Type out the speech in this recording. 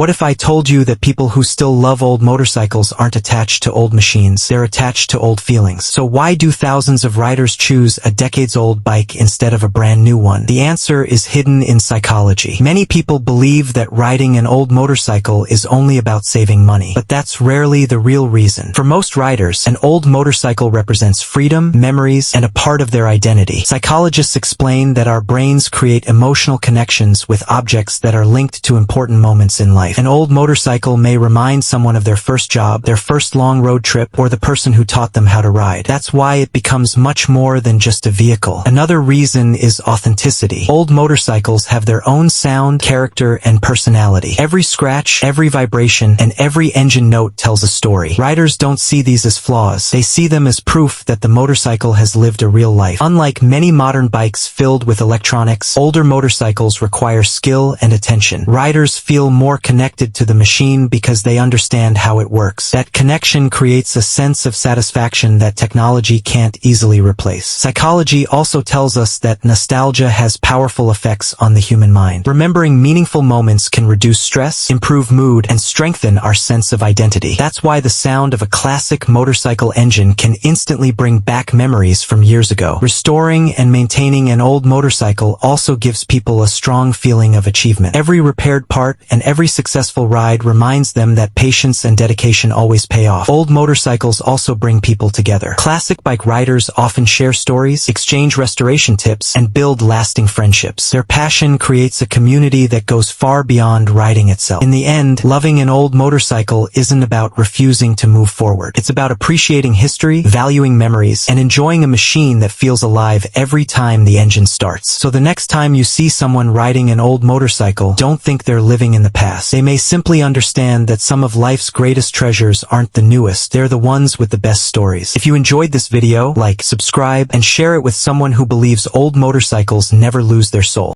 What if I told you that people who still love old motorcycles aren't attached to old machines, they're attached to old feelings? So why do thousands of riders choose a decades-old bike instead of a brand new one? The answer is hidden in psychology. Many people believe that riding an old motorcycle is only about saving money, but that's rarely the real reason. For most riders, an old motorcycle represents freedom, memories, and a part of their identity. Psychologists explain that our brains create emotional connections with objects that are linked to important moments in life. An old motorcycle may remind someone of their first job, their first long road trip, or the person who taught them how to ride. That's why it becomes much more than just a vehicle. Another reason is authenticity. Old motorcycles have their own sound, character, and personality. Every scratch, every vibration, and every engine note tells a story. Riders don't see these as flaws. They see them as proof that the motorcycle has lived a real life. Unlike many modern bikes filled with electronics, older motorcycles require skill and attention. Riders feel more connected to the machine because they understand how it works. That connection creates a sense of satisfaction that technology can't easily replace. Psychology also tells us that nostalgia has powerful effects on the human mind. Remembering meaningful moments can reduce stress, improve mood, and strengthen our sense of identity. That's why the sound of a classic motorcycle engine can instantly bring back memories from years ago. Restoring and maintaining an old motorcycle also gives people a strong feeling of achievement. Every repaired part and every successful ride reminds them that patience and dedication always pay off. Old motorcycles also bring people together. Classic bike riders often share stories, exchange restoration tips, and build lasting friendships. Their passion creates a community that goes far beyond riding itself. In the end, loving an old motorcycle isn't about refusing to move forward. It's about appreciating history, valuing memories, and enjoying a machine that feels alive every time the engine starts. So the next time you see someone riding an old motorcycle, don't think they're living in the past. They may simply understand that some of life's greatest treasures aren't the newest, they're the ones with the best stories. If you enjoyed this video, like, subscribe, and share it with someone who believes old motorcycles never lose their soul.